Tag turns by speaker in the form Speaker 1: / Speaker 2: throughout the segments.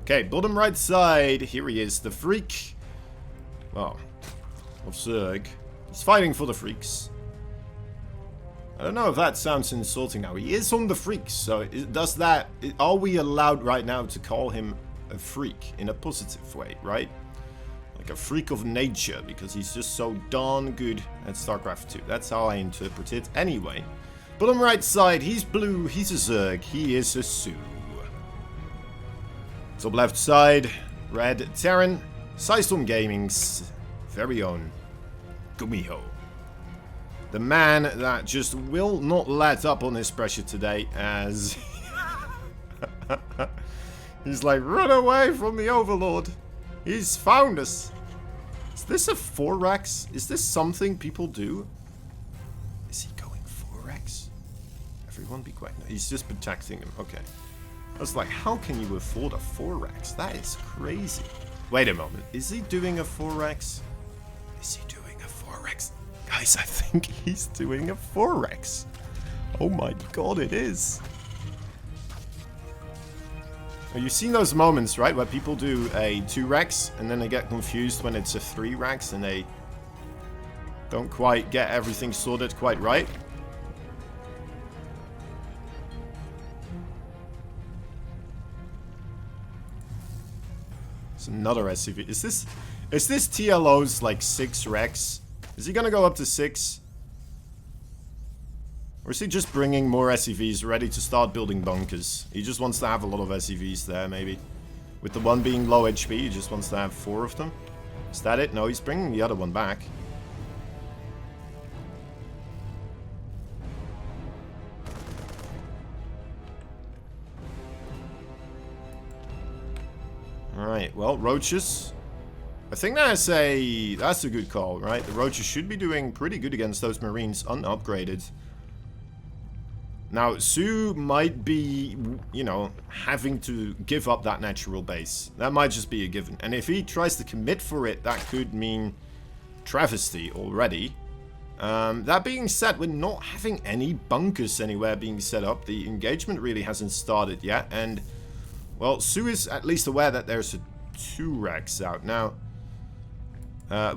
Speaker 1: Okay, bottom right side. Here he is, the freak. Well, of Zerg. He's fighting for the freaks. I don't know if that sounds insulting now. He is on the freaks, so does that... Are we allowed right now to call him a freak in a positive way, right? Like a freak of nature, because he's just so darn good at StarCraft 2. That's how I interpret it anyway. Bottom right side, he's blue, he's a Zerg, he is a SOO. Top left side, red Terran, System Gaming's very own GUMIHO. The man that just will not let up on his pressure today, as he's like, run away from the Overlord. He's found us. Is this a 4x? Is this something people do? Is he going 4x? Everyone be quiet. No, he's just protecting him. Okay. I was like, how can you afford a 4x? That is crazy. Wait a moment. Is he doing a 4x? Is he doing a 4x? Guys, I think he's doing a 4x. Oh my god, it is. Now, you've seen those moments, right, where people do a 2-rex and then they get confused when it's a 3-rex and they don't quite get everything sorted quite right. It's another SCV. Is this TLO's like 6-rex? Is he gonna go up to 6? Or is he just bringing more SCVs ready to start building bunkers? He just wants to have a lot of SCVs there, maybe. With the one being low HP, he just wants to have 4 of them. Is that it? No, he's bringing the other one back. Alright, well, roaches. I think that's a good call, right? The roaches should be doing pretty good against those marines unupgraded. Now, SOO might be, you know, having to give up that natural base. That might just be a given. And if he tries to commit for it, that could mean travesty already. That being said, we're not having any bunkers anywhere being set up. The engagement really hasn't started yet. And, well, SOO is at least aware that there's a 2-rex out. Now,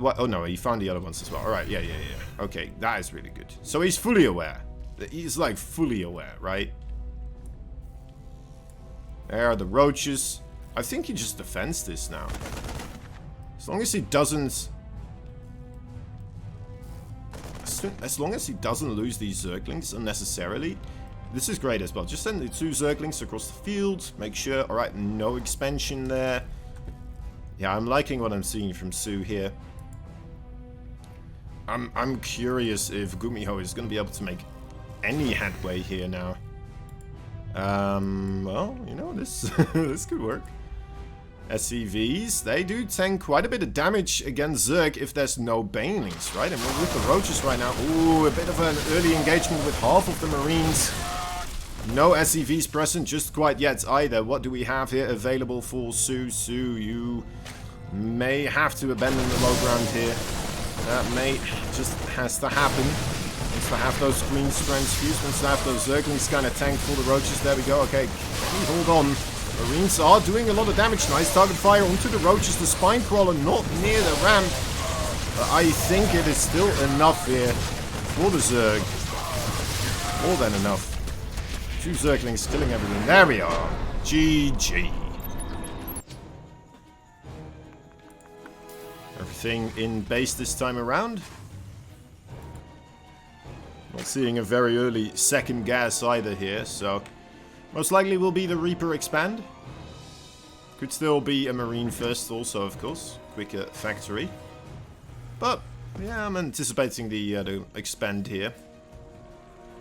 Speaker 1: what? Oh no, he found the other ones as well. Alright, yeah. Okay, that is really good. So he's fully aware. He's like fully aware, right? There are the roaches. I think he just defends this now. As long as he doesn't... As long as he doesn't lose these Zerglings unnecessarily. This is great as well. Just send the 2 Zerglings across the field. Make sure, alright, no expansion there. Yeah, I'm liking what I'm seeing from SOO here. I'm curious if GUMIHO is going to be able to make any headway here now. Well, you know, this this could work. SCVs, they do tank quite a bit of damage against Zerg if there's no banelings, right? And we're with the roaches right now. Ooh, a bit of an early engagement with half of the marines. No SCVs present just quite yet either. What do we have here available for SOO? SOO, you may have to abandon the low ground here. That may just has to happen. Wants to have those screens transfused. Wants to have those Zerglings kind of tanked for the roaches. There we go. Okay, hold on. Marines are doing a lot of damage. Nice target fire onto the roaches. The spine crawler not near the ramp. But I think it is still enough here for the Zerg. More than enough. 2 Zerglings killing everything. There we are. GG. Everything in base this time around. Not seeing a very early second gas either here, so most likely will be the Reaper expand. Could still be a Marine first also, of course. Quicker factory. But, yeah, I'm anticipating the expand here.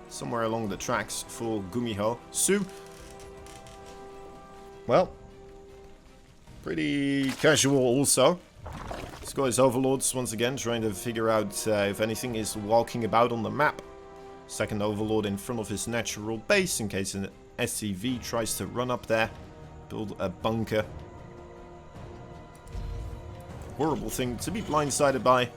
Speaker 1: Somewhere along the tracks for GUMIHO. SOO. Well, pretty casual also. He's got his overlords once again, trying to figure out if anything is walking about on the map. Second overlord in front of his natural base in case an SCV tries to run up there. Build a bunker. Horrible thing to be blindsided by.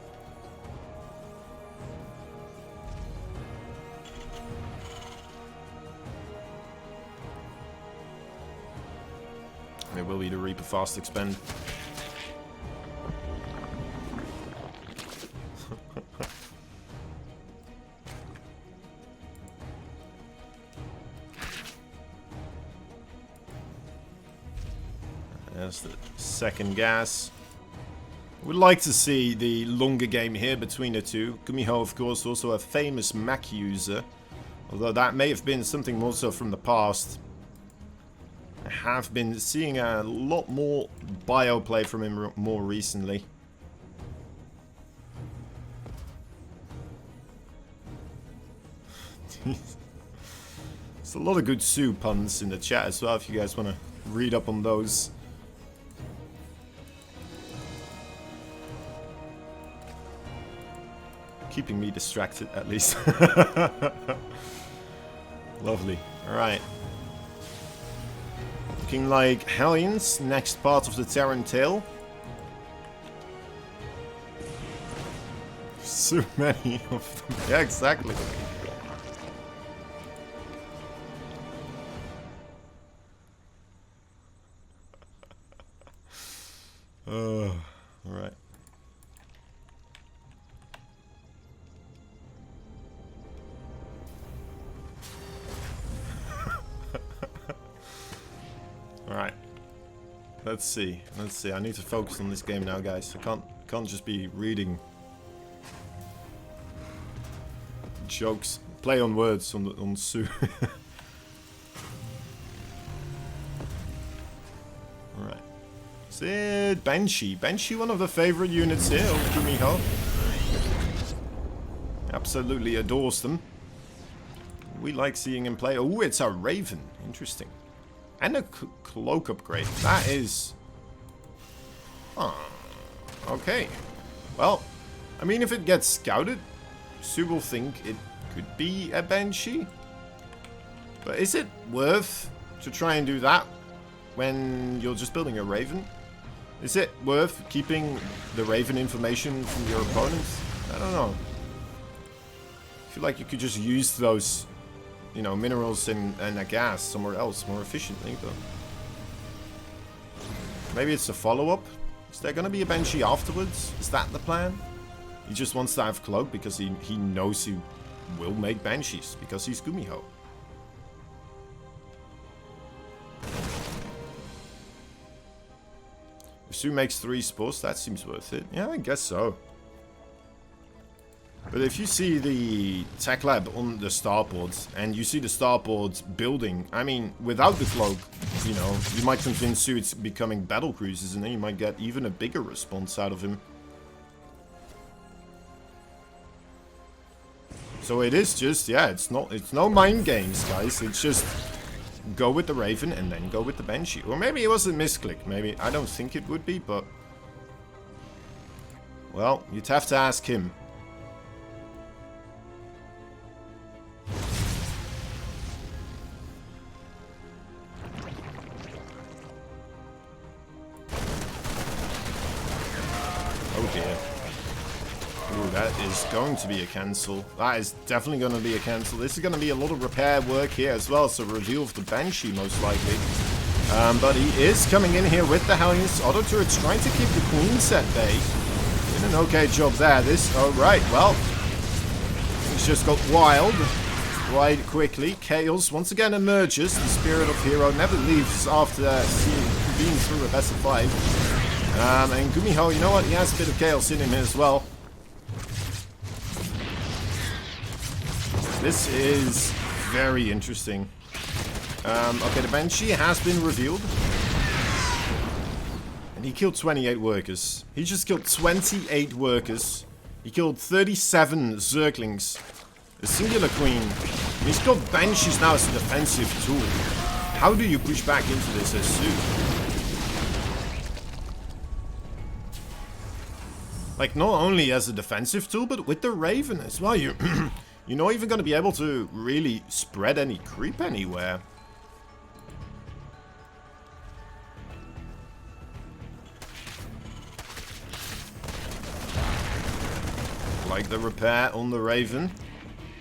Speaker 1: It will be the Reaper fast expend. There's the second gas. Would like to see the longer game here between the two. GUMIHO, of course, also a famous Mac user. Although that may have been something more so from the past. I have been seeing a lot more bio play from him more recently. There's a lot of good SOO puns in the chat as well if you guys want to read up on those. Keeping me distracted, at least. Lovely. Alright. Looking like Hellions, next part of the Terran Tail. So many of them. Yeah, exactly. Alright. Alright. Let's see. Let's see. I need to focus on this game now, guys. I can't just be reading jokes. Play on words on SOO. Alright. Is it Banshee? Banshee, one of the favorite units here of GUMIHO. Absolutely adores them. We like seeing him play. Oh, it's a Raven. Interesting. And a cloak upgrade. That is... okay. Well, I mean, if it gets scouted, SOO will think it could be a Banshee. But is it worth to try and do that when you're just building a Raven? Is it worth keeping the Raven information from your opponents? I don't know. I feel like you could just use those, you know, minerals and a gas somewhere else more efficiently, but maybe it's a follow-up. Is there gonna be a Banshee afterwards? Is that the plan? He just wants to have Cloak because he knows he will make Banshees because he's GUMIHO. If SOO makes 3 spores, that seems worth it. Yeah, I guess so. But if you see the tech lab on the starboards, and you see the starboards building, I mean, without the cloak, you know, you might convince SOO it's becoming battle cruisers, and then you might get even a bigger response out of him. So it is just, yeah, it's no mind games, guys. It's just go with the Raven and then go with the Banshee. Or maybe it was a misclick. Maybe, I don't think it would be, but... well, you'd have to ask him. Oh dear. Ooh, that is going to be a cancel. That is definitely going to be a cancel. This is going to be a lot of repair work here as well. So reveal of the Banshee most likely. But he is coming in here with the Hellions. Auto turrets trying to keep the Queens at bay. Did an okay job there. This, oh right, well. Things just got wild quite quickly. Chaos once again emerges. The spirit of hero never leaves after being through a best of 5. And GUMIHO, you know what? He has a bit of chaos in him as well. This is very interesting. Okay, the Banshee has been revealed. And he killed 28 workers. He just killed 28 workers. He killed 37 Zerglings. A singular queen. And he's got Banshees now as a defensive tool. How do you push back into this as SOO? Like, not only as a defensive tool, but with the Raven as well. You're not even going to be able to really spread any creep anywhere. Like the repair on the Raven.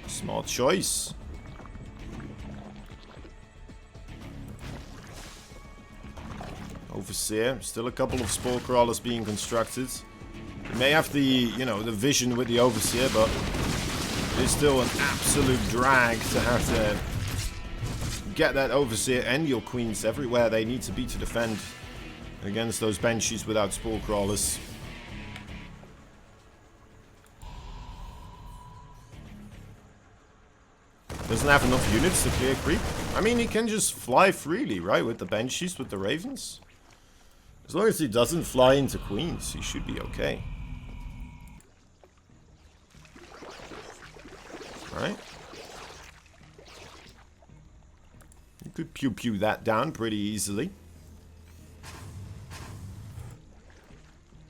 Speaker 1: Smart choice. Overseer. Still a couple of spore crawlers being constructed. You may have the, you know, the vision with the Overseer, but it's still an absolute drag to have to get that Overseer and your Queens everywhere they need to be to defend against those Banshees without spore crawlers. Doesn't have enough units to clear creep. I mean, he can just fly freely, right? With the Banshees, with the Ravens. As long as he doesn't fly into Queens, he should be okay. Right? You could pew-pew that down pretty easily.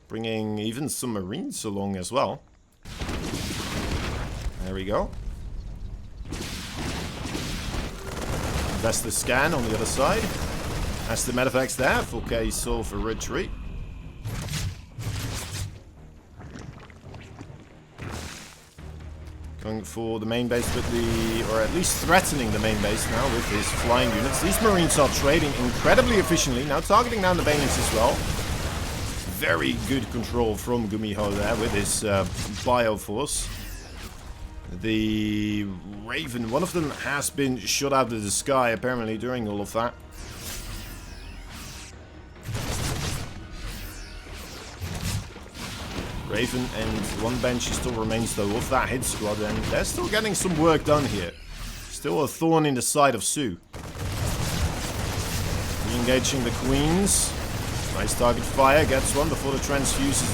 Speaker 1: Bringing even some Marines along as well. There we go. Invest the scan on the other side. That's the medevac's there. Full case soul for retreat. Going for the main base with the, or at least threatening the main base now with his flying units. These Marines are trading incredibly efficiently. Now targeting down the Banelings as well. Very good control from GUMIHO there with his Bioforce. The Raven, one of them has been shot out of the sky apparently during all of that. Raven and one Banshee still remains though of that hit squad, and they're still getting some work done here. Still a thorn in the side of SOO. Re-engaging the Queens. Nice target fire, gets one before the transfuses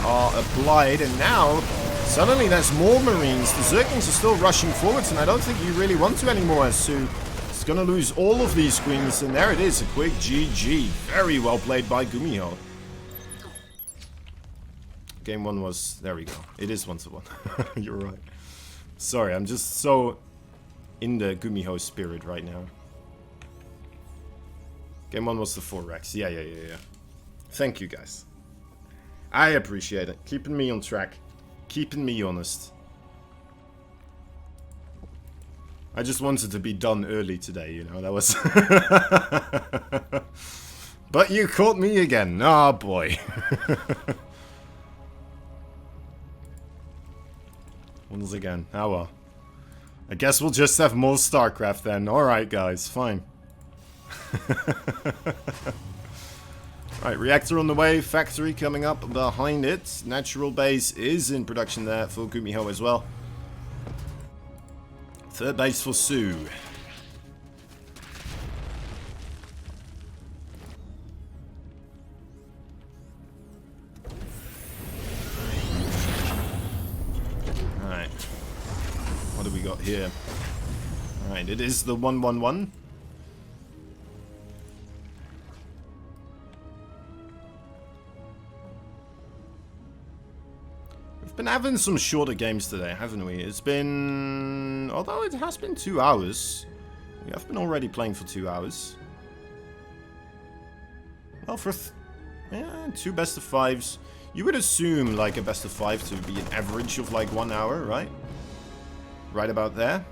Speaker 1: are applied, and now suddenly there's more Marines. The Zerglings are still rushing forwards, and I don't think you really want to anymore as SOO is gonna lose all of these Queens, and there it is, a quick GG. Very well played by GUMIHO. Game 1 was... there we go. It is 1-1. You're right. Sorry, I'm just so in the GUMIHO spirit right now. Game 1 was the 4 Rex. Yeah. Thank you, guys. I appreciate it. Keeping me on track. Keeping me honest. I just wanted to be done early today, you know. That was... But you caught me again. Oh, boy. Once again. Oh well. I guess we'll just have more StarCraft then. Alright guys, fine. Right, reactor on the way, factory coming up behind it. Natural base is in production there for GUMIHO as well. Third base for SOO. Here. Alright, it is the 1-1-1. We've been having some shorter games today, haven't we? It's been... although it has been 2 hours. We have been already playing for 2 hours. Well, for... yeah, 2 best of 5s. You would assume, like, a best of 5 to be an average of, like, 1 hour, right? Right about there.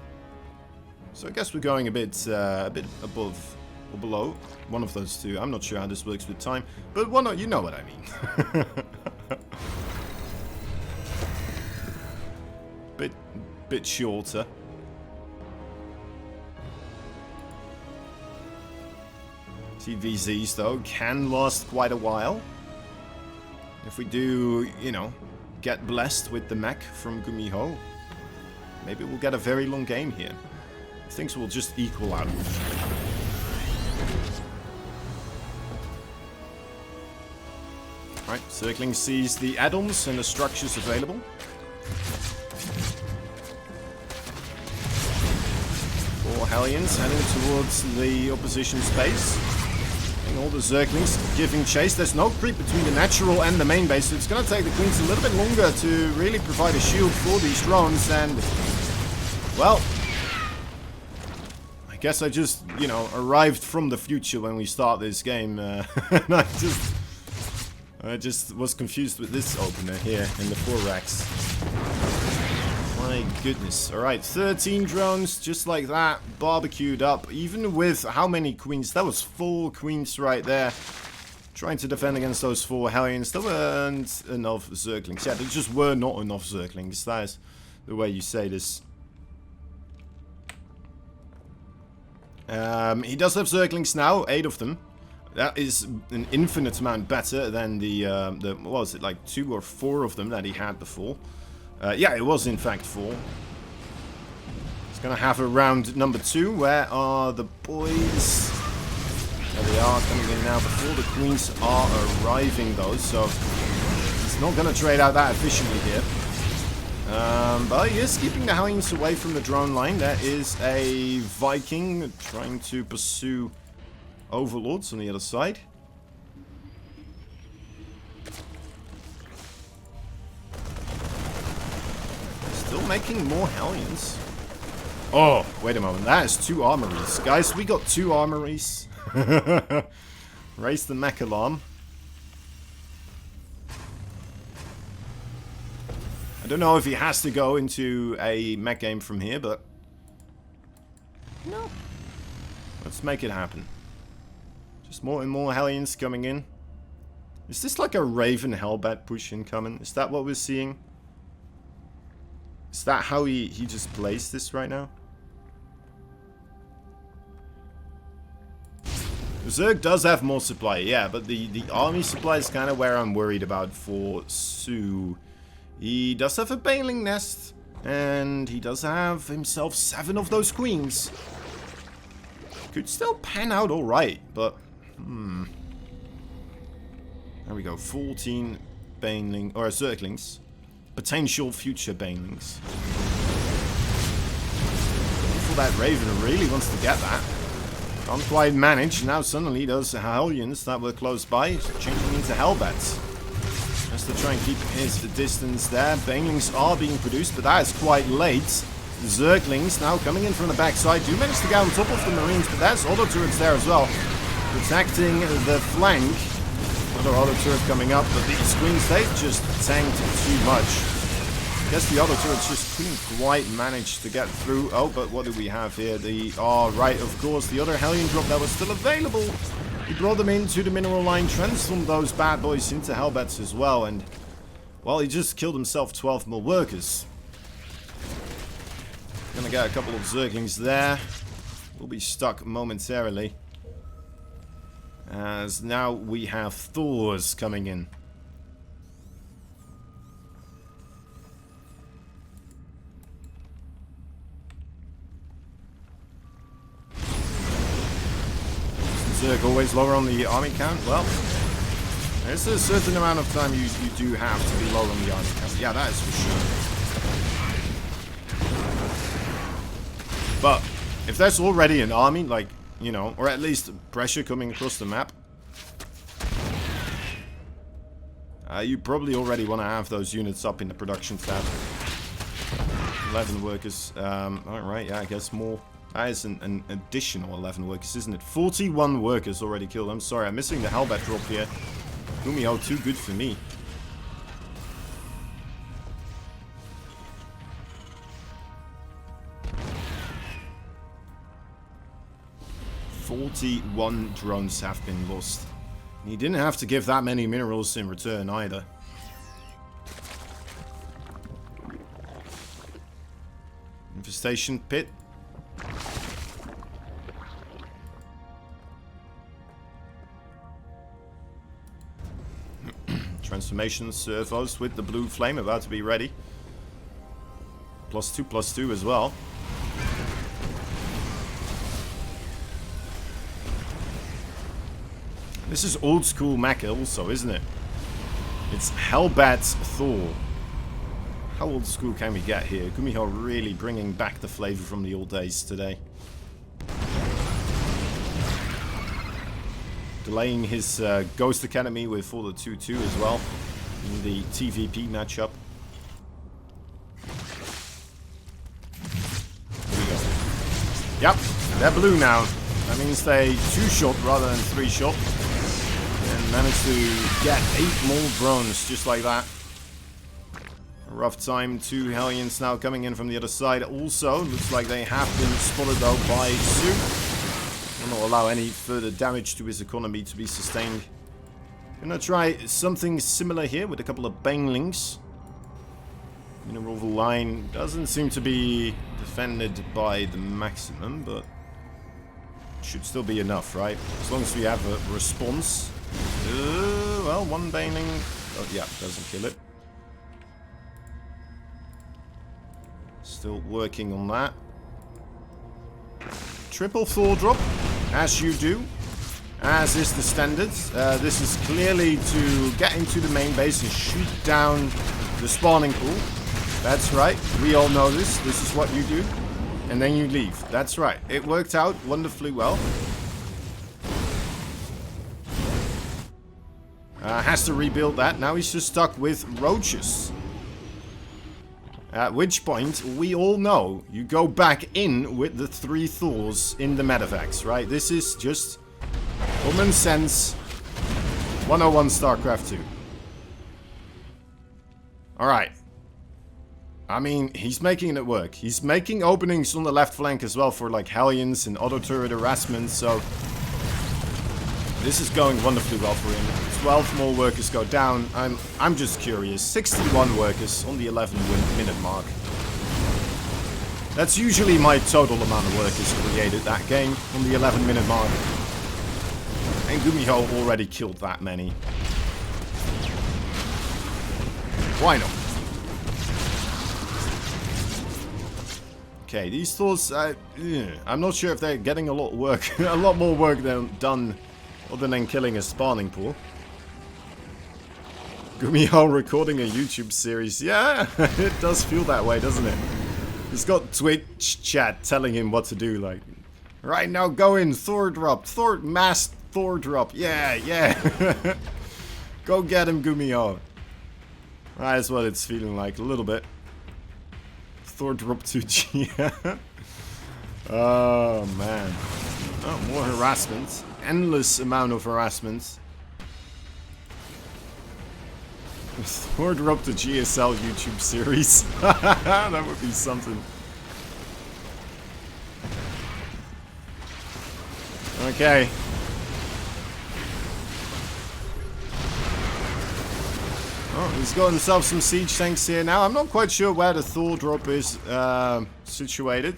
Speaker 1: So I guess we're going a bit above or below one of those two. I'm not sure how this works with time, but one, you know what I mean. bit shorter. TVZs though can last quite a while. If we do, you know, get blessed with the mech from GUMIHO. Maybe we'll get a very long game here. Things will just equal out. Right, Circling sees the add-ons and the structures available. Four Hellions heading towards the opposition space. And all the Zerglings giving chase. There's no creep between the natural and the main base, so it's going to take the Queens a little bit longer to really provide a shield for these drones, and... well, I guess I just, you know, arrived from the future when we start this game, and I just was confused with this opener here in the 4 racks. My goodness. Alright, 13 drones, just like that, barbecued up, even with how many Queens? That was 4 Queens right there. Trying to defend against those 4 Hellions. There weren't enough Zerglings. Yeah, there just were not enough Zerglings. That is the way you say this. He does have Zerglings now, 8 of them. That is an infinite amount better than the what was it, like 2 or 4 of them that he had before. Yeah, it was in fact 4. He's gonna have a round number 2. Where are the boys? There they are, coming in now before the queens are arriving though, so he's not going to trade out that efficiently here. But he is keeping the Hellions away from the drone line. There is a Viking trying to pursue Overlords on the other side. Still making more Hellions. Oh, wait a moment, that is 2 armories. Guys, we got 2 armories. Raise the mech alarm. I don't know if he has to go into a mech game from here, but no. Let's make it happen. Just more and more Hellions coming in. Is this like a Raven Hellbat push incoming? Is that what we're seeing? Is that how he just plays this right now? Zerg does have more supply, yeah, but the army supply is kind of where I'm worried about for SOO. He does have a Baneling Nest, and he does have himself 7 of those queens. Could still pan out alright, but there we go, 14 Baneling, or Zerglings. Potential future Banelings. For that Raven really wants to get that. Can't quite manage. Now suddenly those Hellions that were close by changing into Hellbats. Just to try and keep his distance there. Banelings are being produced, but that is quite late. Zerglings now coming in from the backside. Do manage to get on top of the Marines, but there's auto turrets there as well. Protecting the flank. Another auto turret coming up, but these queens, they've just tanked too much. I guess the auto turrets just couldn't quite manage to get through. Oh, but what do we have here? Right, of course, the other Hellion drop that was still available. He brought them into the mineral line, transformed those bad boys into Hellbats as well, and, well, he just killed himself 12 more workers. Gonna get a couple of Zerglings there. We'll be stuck momentarily. As now we have Thors coming in. Zerg always lower on the army count? Well, there's a certain amount of time you do have to be low on the army count. Yeah, that is for sure. But if there's already an army, like, you know, or at least pressure coming across the map, you probably already want to have those units up in the production tab. 11 workers. Alright, yeah, I guess more. That is an additional 11 workers, isn't it? 41 workers already killed. I'm sorry, I'm missing the Hellbat drop here. GUMIHO, too good for me. "41 drones have been lost. And he didn't have to give that many minerals in return either. Infestation pit. Transformation servos with the blue flame about to be ready. +2/+2 as well. This is old school mecha also, isn't it? It's Hellbat Thor. How old school can we get here? GUMIHO really bringing back the flavor from the old days today. Delaying his Ghost Academy with for the 2-2 as well in the TVP matchup. Here we go. Yep, they're blue now. That means they 2-shot rather than 3-shot. And managed to get 8 more drones just like that. A rough time. 2 Hellions now coming in from the other side. Also, looks like they have been spotted though by SOO. Will not allow any further damage to his economy to be sustained. Gonna try something similar here with a couple of banelings. Mineral line doesn't seem to be defended by the maximum, but should still be enough, right? As long as we have a response. Well, one baneling. Oh, yeah, doesn't kill it. Still working on that. Triple Thor drop, as you do. As is the standard. This is clearly to get into the main base and shoot down the spawning pool. That's right. We all know this. This is what you do. And then you leave. That's right. It worked out wonderfully well. Has to rebuild that. Now he's just stuck with roaches. At which point, we all know you go back in with the 3 Thors in the medevacs, right? This is just common sense 101 StarCraft 2. Alright. I mean, he's making it work. He's making openings on the left flank as well for like Hellions and auto turret harassment, so this is going wonderfully well for him. 12 more workers go down. I'm just curious. 61 workers on the 11-minute mark. That's usually my total amount of workers created that game on the 11-minute mark. And GUMIHO already killed that many. Why not? Okay, these Thors, I'm not sure if they're getting a lot of work, a lot more work done other than killing a spawning pool. GUMIHO recording a YouTube series. Yeah, it does feel that way, doesn't it? He's got Twitch chat telling him what to do, like, right now go in, Thor drop, mass Thor drop. Yeah, yeah. Go get him, GUMIHO. That's what it's feeling like, a little bit. Thor drop 2G. Oh, man. Oh, more harassment. Endless amount of harassment. Thor drop the GSL YouTube series. That would be something. Okay. Oh, he's got himself some siege tanks here now. I'm not quite sure where the Thor drop is situated.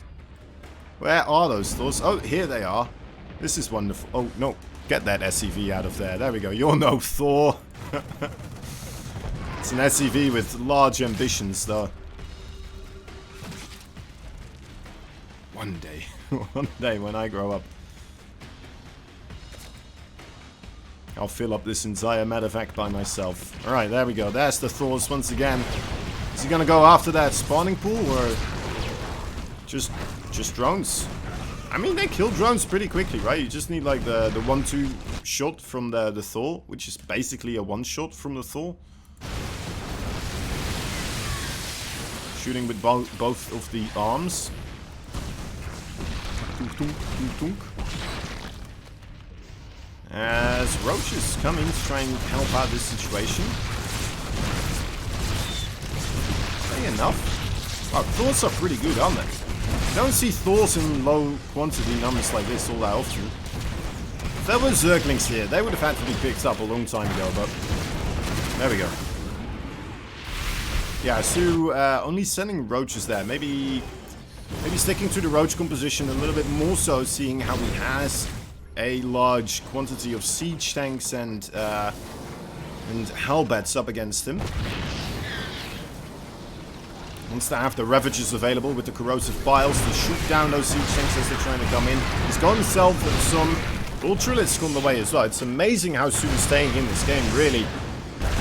Speaker 1: Where are those Thors? Oh, here they are. This is wonderful. Oh, no. Get that SCV out of there. There we go. You're no Thor. It's an SCV with large ambitions, though. One day. One day when I grow up. I'll fill up this entire medevac by myself. Alright, there we go. There's the Thors once again. Is he gonna go after that spawning pool, or just drones? I mean, they kill drones pretty quickly, right? You just need like the 1-2 shot from the Thor, which is basically a 1-shot from the Thor. Shooting with both of the arms. As roaches come in to try and help out this situation. Are they enough? Wow, Thors are pretty good, aren't they? You don't see Thors in low quantity numbers like this all that often. If there were Zerglings here, they would have had to be picked up a long time ago, but there we go. Yeah, so only sending roaches there. Maybe sticking to the roach composition a little bit more so, seeing how he has a large quantity of siege tanks and hellbats up against him. Wants to have the Ravagers available with the corrosive piles to shoot down those siege tanks as they're trying to come in. He's got himself some Ultralisk on the way as well. It's amazing how SOO is staying in this game, really.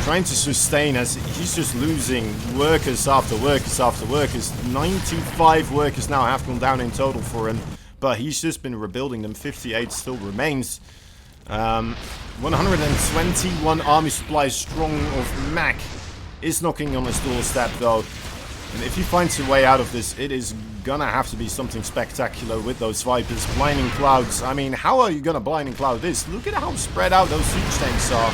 Speaker 1: Trying to sustain as he's just losing workers after workers after workers. 95 workers now have gone down in total for him. But he's just been rebuilding them. 58 still remains. 121 army supplies strong of Mac is knocking on his doorstep though. And if he finds a way out of this, it is gonna have to be something spectacular with those Vipers. Blinding Clouds. I mean, how are you gonna Blinding Cloud this? Look at how spread out those siege tanks are.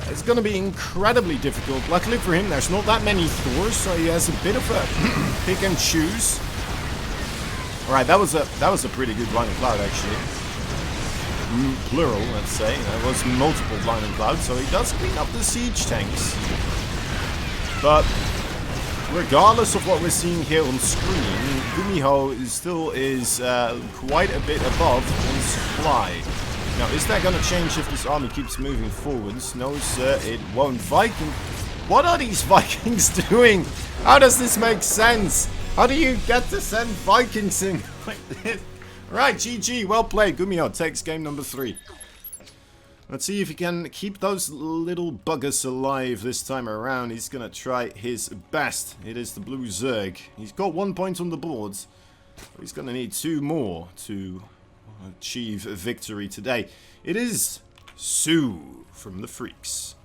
Speaker 1: It's gonna be incredibly difficult. Luckily for him, there's not that many Thors, so he has a bit of a pick and choose. Alright, that was a pretty good Blinding Cloud actually. plural, let's say. There was multiple Blind and Cloud, so he does clean up the siege tanks. But regardless of what we're seeing here on screen, GUMIHO still is quite a bit above on supply. Now, is that going to change if this army keeps moving forwards? No, sir, it won't. Viking. What are these Vikings doing? How does this make sense? How do you get to send Vikings in like this? Right, GG, well played. GUMIHO takes game number 3. Let's see if he can keep those little buggers alive this time around. He's going to try his best. It is the blue Zerg. He's got 1 point on the board. He's going to need 2 more to achieve a victory today. It is SOO from the Freaks.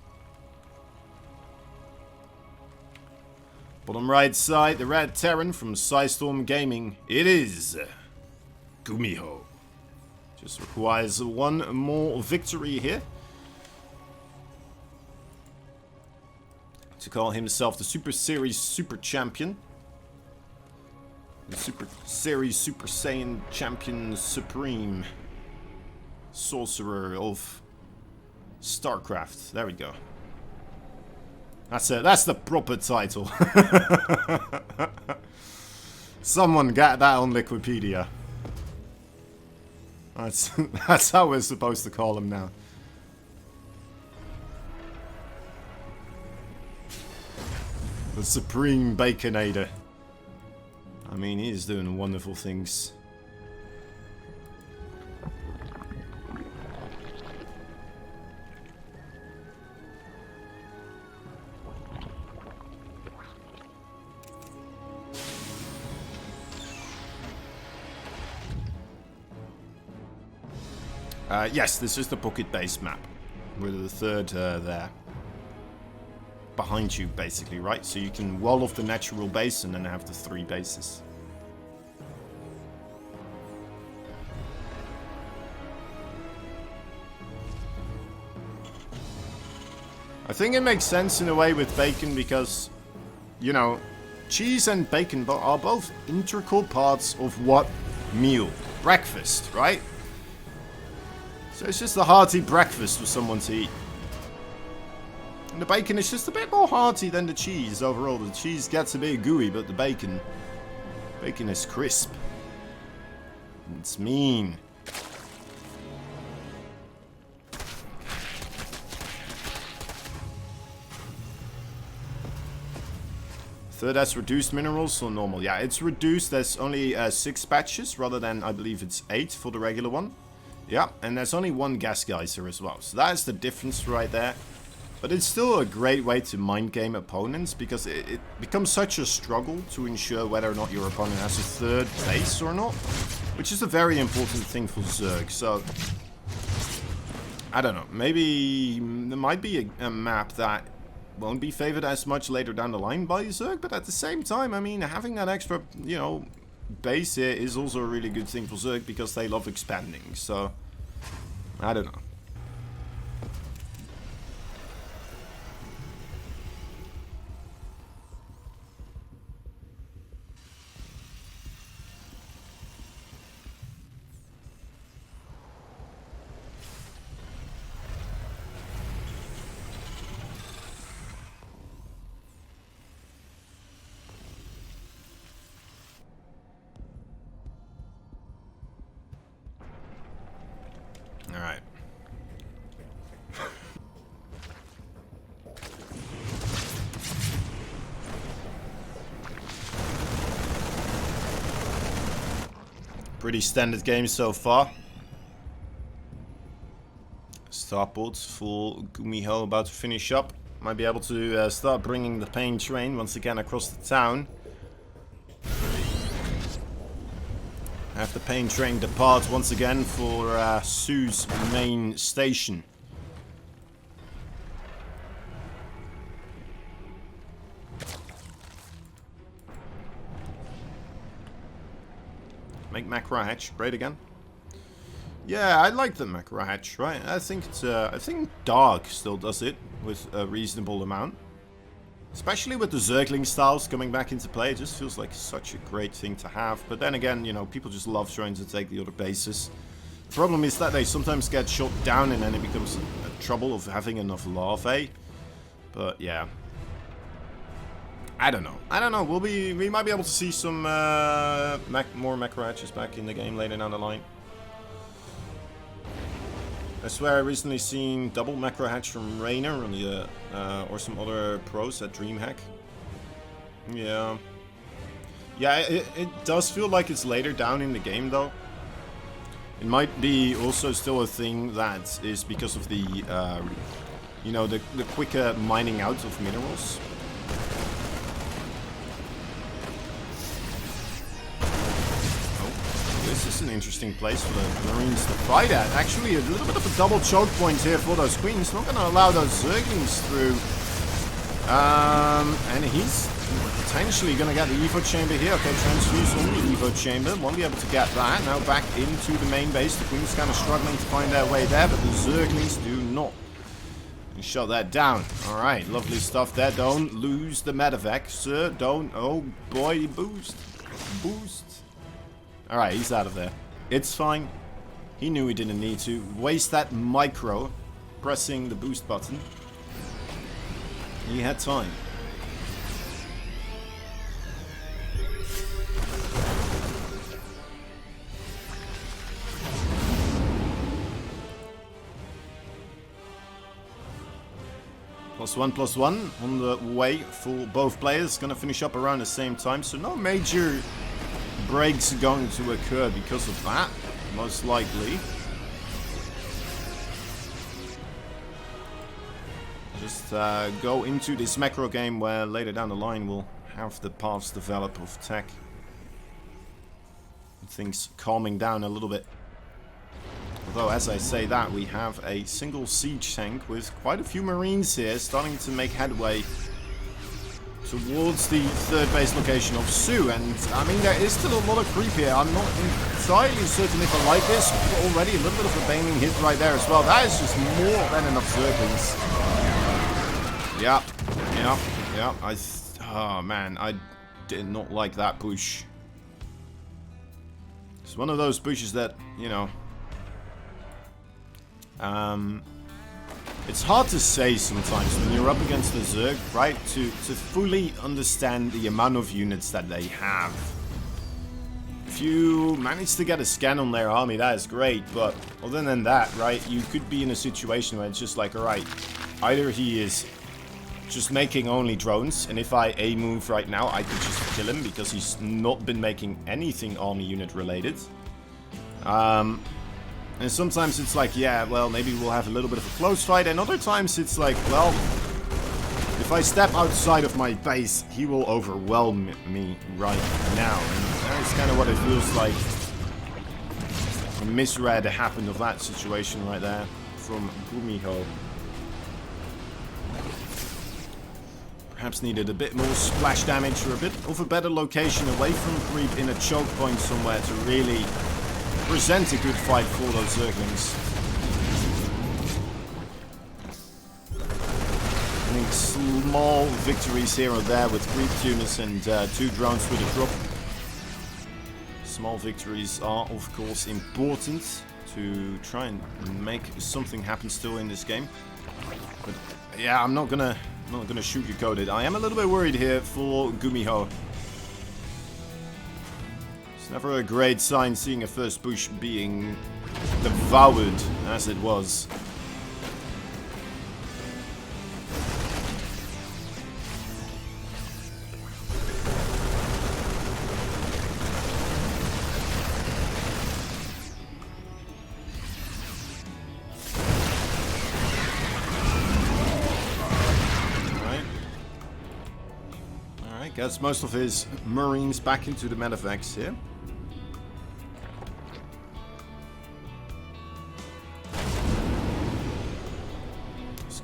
Speaker 1: Bottom right side, the Red Terran from Psystorm Gaming. It is GUMIHO. Just requires 1 more victory here to call himself the Super Series Super Champion. The Super Series Super Saiyan Champion Supreme Sorcerer of StarCraft. There we go. That's it. That's the proper title. Someone get that on Wikipedia. That's how we're supposed to call him now. The Supreme Baconator. I mean, he is doing wonderful things. Yes, this is the pocket base map. With the third there. Behind you, basically, right? So you can wall off the natural base and then have the 3 bases. I think it makes sense in a way with bacon because, you know, cheese and bacon are both integral parts of what meal? Breakfast, right? So it's just a hearty breakfast for someone to eat. And the bacon is just a bit more hearty than the cheese overall. The cheese gets a bit gooey, but the bacon is crisp. It's mean. Third has reduced minerals or normal? Yeah, it's reduced. There's only 6 patches rather than, I believe it's 8 for the regular one. Yeah, and there's only 1 gas geyser as well. So that is the difference right there. But it's still a great way to mind game opponents because it becomes such a struggle to ensure whether or not your opponent has a 3rd base or not. Which is a very important thing for Zerg. So, I don't know. Maybe there might be a map that won't be favored as much later down the line by Zerg. But at the same time, I mean, having that extra, you know, base here is also a really good thing for Zerg because they love expanding. So, I don't know. Alright. Pretty standard game so far. Starports for GUMIHO about to finish up. Might be able to start bringing the pain train once again across the town. Have the pain train depart once again for SOO's main station. Make macro hatch great again. Yeah, I like the macro hatch, right? I think it's I think Dark still does it with a reasonable amount. Especially with the Zergling styles coming back into play, it just feels like such a great thing to have. But then again, you know, people just love trying to take the other bases. Problem is that they sometimes get shot down and then it becomes a trouble of having enough larvae. But yeah. I don't know. I don't know. We might be able to see some more macro hatches back in the game later down the line. I swear I recently seen double macro hatch from Rainer on the or some other pros at DreamHack. Yeah. Yeah, it does feel like it's later down in the game though. It might be also still a thing that is because of the you know, the quicker mining out of minerals. This is an interesting place for the Marines to fight at. Actually, a little bit of a double choke point here for those Queens. Not going to allow those Zerglings through. And he's potentially going to get the Evo Chamber here. Okay, transfuse on the Evo Chamber. Won't be able to get that. Now back into the main base. The Queens kind of struggling to find their way there, but the Zerglings do not. And shut that down. Alright, lovely stuff there. Don't lose the medevac, sir. Don't. Oh boy, boost. Boost. Alright, he's out of there. It's fine. He knew he didn't need to waste that micro pressing the boost button. He had time. +1/+1 on the way for both players. Gonna finish up around the same time, so no major breaks are going to occur because of that, most likely. Just go into this macro game where later down the line we'll have the paths develop of tech. Things calming down a little bit. Although, as I say that, we have a single siege tank with quite a few Marines here starting to make headway towards the third base location of SOO, and I mean there is still a lot of creep here. I'm not entirely certain if I like this. Already a little bit of a bailing hit right there as well. That is just more than enough Zerglings. Yeah. Oh man, I did not like that push. It's one of those pushes that, you know, it's hard to say sometimes when you're up against the Zerg, right? To fully understand the amount of units that they have. If you manage to get a scan on their army, that is great, but other than that, right, you could be in a situation where it's just like, alright, either he is just making only drones, and if I A-move right now, I could just kill him because he's not been making anything army unit related. And sometimes it's like, yeah, well, maybe we'll have a little bit of a close fight. And other times it's like, well, if I step outside of my base, he will overwhelm me right now. And that's kind of what it feels like. A misread happened of that situation right there from GUMIHO. Perhaps needed a bit more splash damage or a bit of a better location away from creep in a choke point somewhere to really present a good fight for those Zerglings. I think small victories here or there with creep tuners and 2 drones with a drop. Small victories are of course important to try and make something happen still in this game. But yeah, I'm not gonna sugarcoat it. I am a little bit worried here for GUMIHO. Never a great sign seeing a first push being devoured as it was. Alright, gets most of his Marines back into the medevacs here.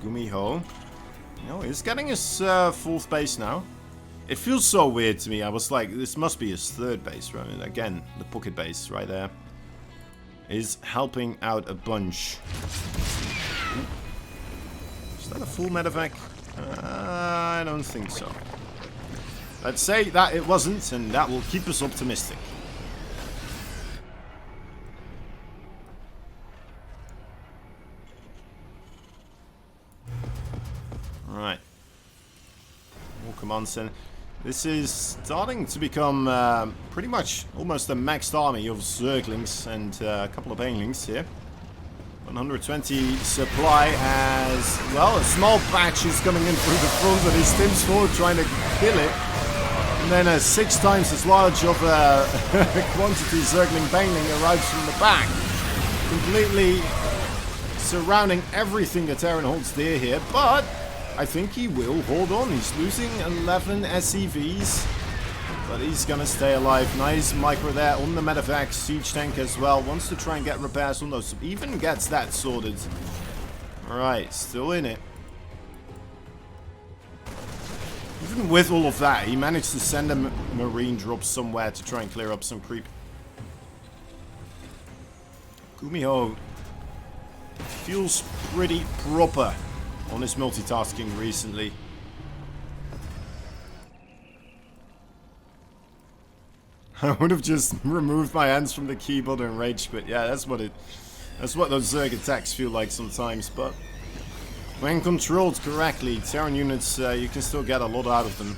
Speaker 1: GUMIHO. No, he's getting his 4th base now. It feels so weird to me. I was like, this must be his 3rd base, right? And again, the pocket base right there is helping out a bunch. Is that a full medevac? I don't think so. Let's say that it wasn't, and that will keep us optimistic. Alright. More commands in. This is starting to become pretty much almost a maxed army of Zerglings and a couple of Banelings here. 120 supply as, well, a small batch is coming in through the front and his Tim's 4 trying to kill it. And then a 6 times as large of a quantity Zergling Baneling arrives from the back. Completely surrounding everything that Terran holds dear here, but I think he will hold on. He's losing 11 SCVs, but he's gonna stay alive. Nice micro there on the medevac siege tank as well. Wants to try and get repairs on those. Even gets that sorted. Alright, still in it. Even with all of that, he managed to send a marine drop somewhere to try and clear up some creep. GUMIHO feels pretty proper on his multitasking recently. I would have just removed my hands from the keyboard and rage quit. Yeah, that's what those Zerg attacks feel like sometimes, but when controlled correctly, Terran units, you can still get a lot out of them.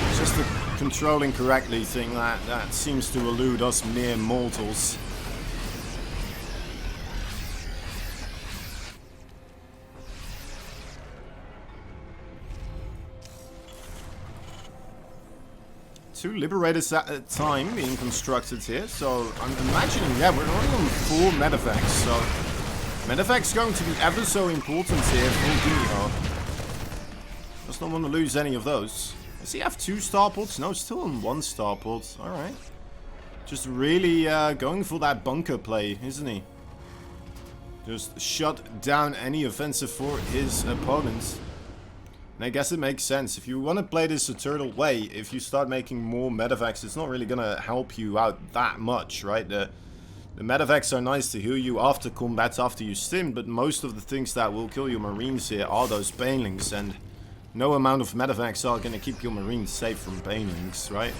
Speaker 1: It's just the controlling correctly thing that seems to elude us mere mortals. Two Liberators at a time being constructed here, so I'm imagining, yeah, we're only on 4 medevacs, so medevac's going to be ever so important here for GUMIHO. Does not want to lose any of those. Does he have 2 starports? No, still on 1 starport. Alright. Just really going for that bunker play, isn't he? Just shut down any offensive for his opponents. And I guess it makes sense. If you want to play this a turtle way, if you start making more medevacs, it's not really going to help you out that much, right? The medevacs are nice to heal you after combat, after you stim, but most of the things that will kill your marines here are those banelings, and no amount of medevacs are going to keep your marines safe from banelings, right?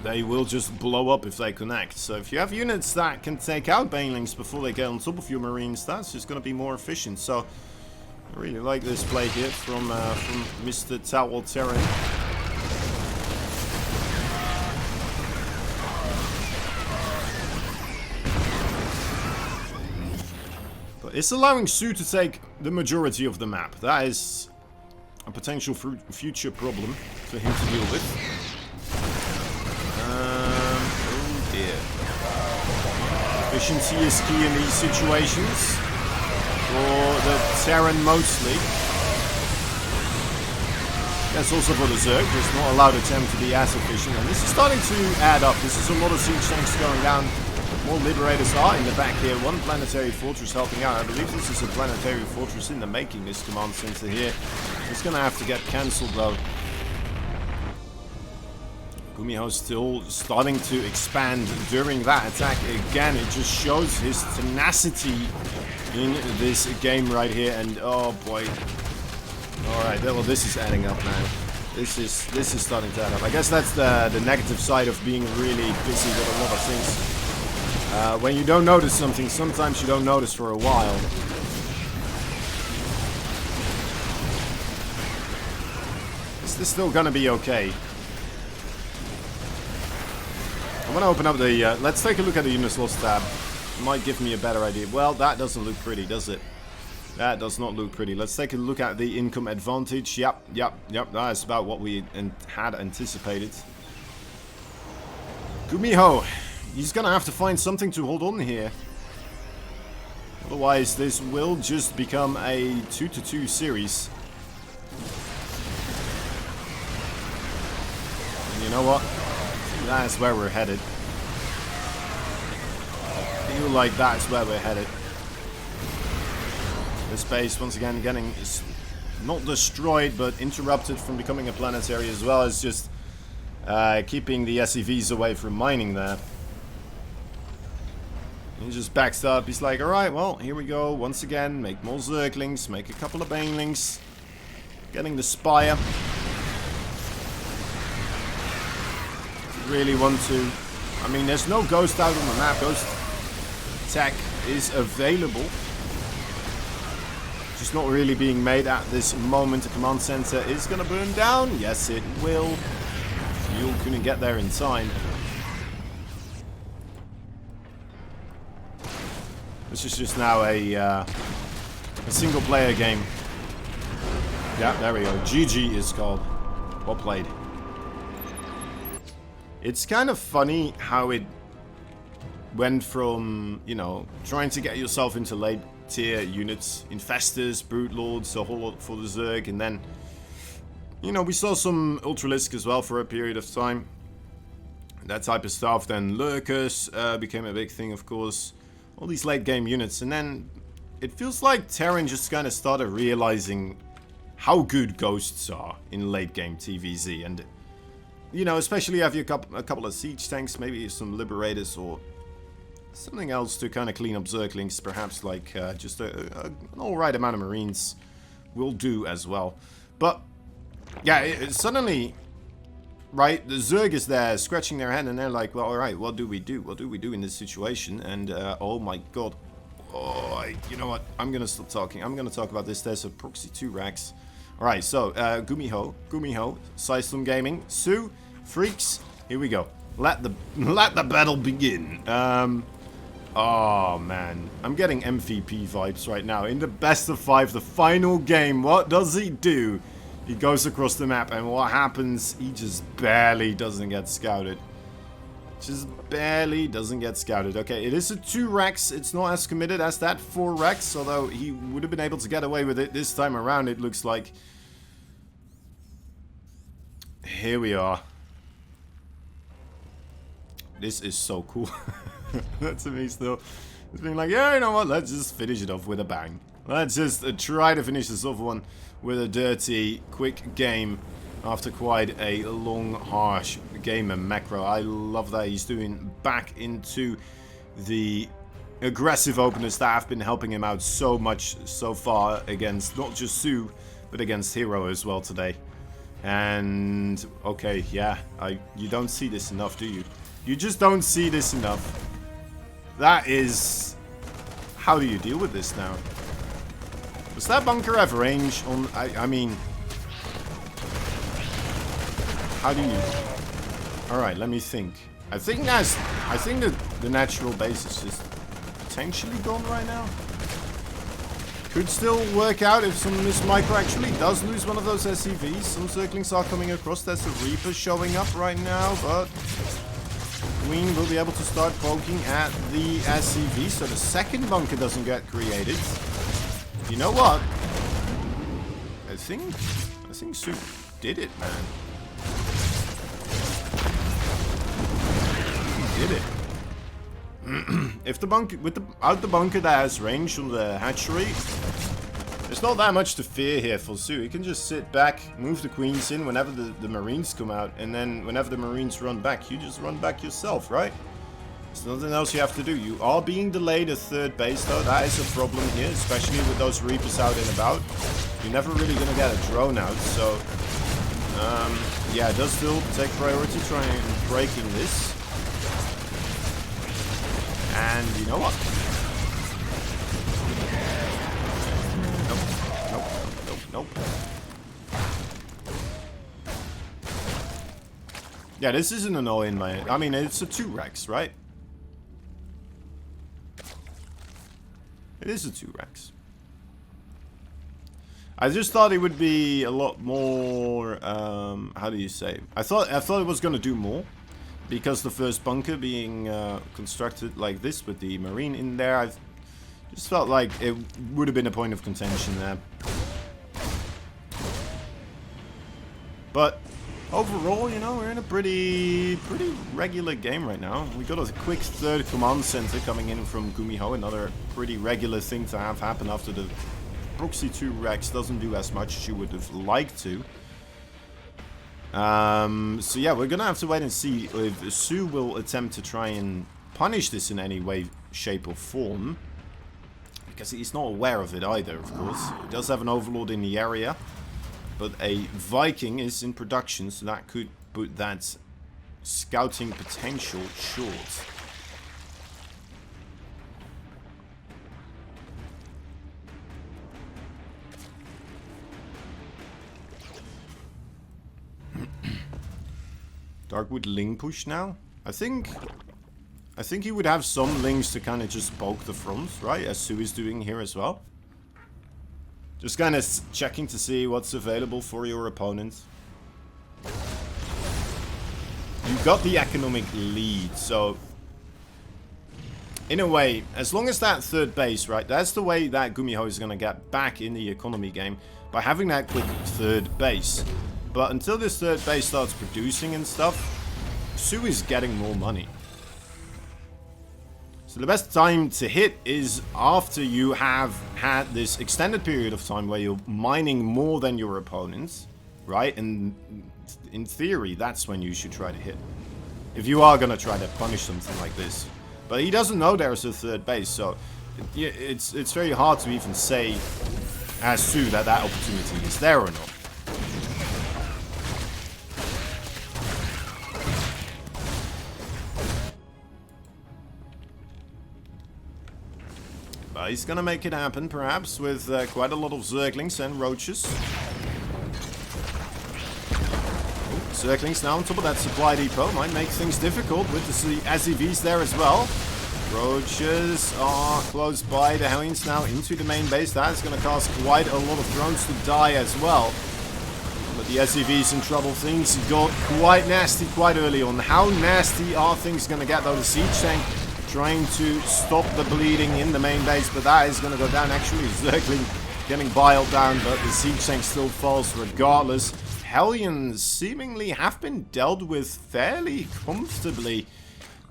Speaker 1: They will just blow up if they connect. So if you have units that can take out banelings before they get on top of your marines, that's just going to be more efficient. So I really like this play here from Mr. Towel Terran. But it's allowing SOO to take the majority of the map. That is a potential future problem for him to deal with. Oh dear. Efficiency is key in these situations. For the Terran mostly. That's also for the Zerg. Just not allowed attempt to be as efficient. And this is starting to add up. This is a lot of siege tanks going down. More Liberators are in the back here. 1 planetary fortress helping out. I believe this is a planetary fortress in the making, this command center here. It's gonna have to get cancelled though. GUMIHO still starting to expand during that attack. Again, it just shows his tenacity in this game right here. And oh boy. Alright, well this is adding up now. This is starting to add up. I guess that's the negative side of being really busy with a lot of things. When you don't notice something, sometimes you don't notice for a while. Is this still gonna be okay? I'm gonna open up the, let's take a look at the units lost tab. It might give me a better idea. Well, that doesn't look pretty, does it? That does not look pretty. Let's take a look at the income advantage. Yep. That is about what we had anticipated. GUMIHO. He's gonna have to find something to hold on here. Otherwise, this will just become a 2-2 series. And you know what? That's where we're headed. I feel like that's where we're headed. This base, once again, getting not destroyed, but interrupted from becoming a planetary, as well as just keeping the SCVs away from mining there. He just backs up. He's like, alright, well, here we go. Once again, make more Zerglings, make a couple of Banelings. Getting the Spire. Really want to... I mean, there's no Ghost out on the map. Ghost tech is available. Just not really being made at this moment. The command center is going to burn down. Yes, it will. You couldn't get there in time. This is just now a single player game. Yeah, there we go. GG is called. Well played. It's kind of funny how it went from, you know, trying to get yourself into late tier units, Infestors, Brute Lords, a whole lot for the Zerg, and then, you know, we saw some Ultralisk as well for a period of time. That type of stuff. Then Lurkers became a big thing, of course. All these late game units, and then it feels like Terran just kind of started realizing how good ghosts are in late game TVZ, and you know, especially if you have a couple of siege tanks, maybe some liberators or something else to kind of clean up Zerglings, perhaps like just an alright amount of Marines will do as well. But yeah, it suddenly, right, the Zerg is there scratching their head and they're like, well, alright, what do we do? What do we do in this situation? And oh my god. Oh, you know what? I'm gonna stop talking. I'm gonna talk about this. There's a proxy 2 racks. Alright, so GUMIHO, System Gaming, SOO, Freaks. Here we go. Let the battle begin. Oh man, I'm getting MVP vibes right now. In the best of 5, the final game, what does he do? He goes across the map, and what happens? He just barely doesn't get scouted. Just barely doesn't get scouted. Okay, it is a 2 racks. It's not as committed as that 4 racks, although he would have been able to get away with it this time around, it looks like. Here we are. This is so cool. That's to me still. It's being like, yeah, you know what? Let's just finish it off with a bang. Let's just try to finish this off one with a dirty, quick game. After quite a long, harsh game and macro. I love that he's doing back into the aggressive openers that have been helping him out so much so far against not just SOO, but against Hero as well today. And okay, yeah, you don't see this enough, do you? You just don't see this enough. That is... How do you deal with this now? Does that bunker have range on... I mean... How do you... Alright, let me think. I think that the natural base is just potentially gone right now. Could still work out if this Micro actually does lose one of those SCVs. Some Zerglings are coming across. There's a Reaper showing up right now, but Queen will be able to start poking at the SCV, so the second bunker doesn't get created. You know what? I think SOO did it, man. Did it. If the bunker without the bunker that has range on the hatchery, there's not that much to fear here for SOO. He can just sit back, move the queens in whenever the Marines come out, and then whenever the Marines run back, you just run back yourself, right? There's nothing else you have to do. You are being delayed at third base though. That is a problem here, especially with those Reapers out and about. You're never really gonna get a drone out, so yeah, it does still take priority trying breaking this. And you know what? Nope. Yeah, this isn't annoying, man. I mean, it's a 2 racks, right? It is a 2 racks. I just thought it would be a lot more, how do you say? I thought it was gonna do more. Because the first bunker being constructed like this with the Marine in there, I just felt like it would have been a point of contention there. But overall, you know, we're in a pretty regular game right now. We got a quick third command center coming in from GUMIHO, another pretty regular thing to have happen after the proxy 2 racks doesn't do as much as you would have liked to. So yeah, we're gonna have to wait and see if SOO will attempt to try and punish this in any way, shape or form. Because he's not aware of it either, of course. He does have an Overlord in the area. But a Viking is in production, so that could put that scouting potential short. Darkwood Ling push now. I think he would have some Lings to kind of just poke the front, right? As SOO is doing here as well. Just kind of checking to see what's available for your opponent. You've got the economic lead, so in a way, as long as that third base, right, that's the way that GUMIHO is going to get back in the economy game, by having that quick third base. But until this third base starts producing and stuff, SOO is getting more money. So the best time to hit is after you have had this extended period of time where you're mining more than your opponents, right? And in theory, that's when you should try to hit. If you are going to try to punish something like this. But he doesn't know there's a third base, so it's very hard to even say as SOO that opportunity is there or not. But he's gonna make it happen, perhaps, with quite a lot of Zerglings and Roaches. Zerglings now on top of that supply depot might make things difficult with the SEVs there as well. Roaches are close by. The Hellions now into the main base. That is going to cause quite a lot of drones to die as well. But the SEV's in trouble. Things got quite nasty quite early on. How nasty are things going to get though? The siege tank trying to stop the bleeding in the main base, but that is going to go down. Actually, Zergling getting biled down, but the siege tank still falls regardless. Hellions seemingly have been dealt with fairly comfortably.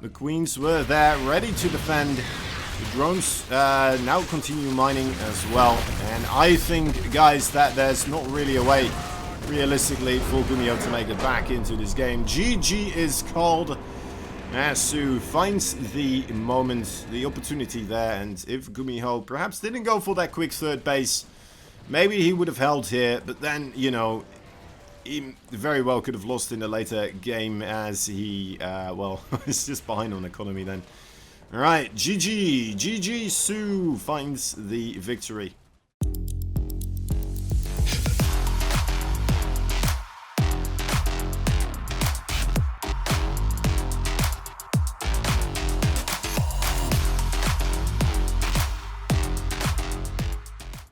Speaker 1: The Queens were there, ready to defend. The drones now continue mining as well. And I think, guys, that there's not really a way, realistically, for GUMIHO to make it back into this game. GG is called. SOO finds the moment, the opportunity there. And if GUMIHO perhaps didn't go for that quick third base, maybe he would have held here. But then, you know, he very well could have lost in a later game as he, well, is just behind on economy then. Alright, GG. GG, SOO finds the victory.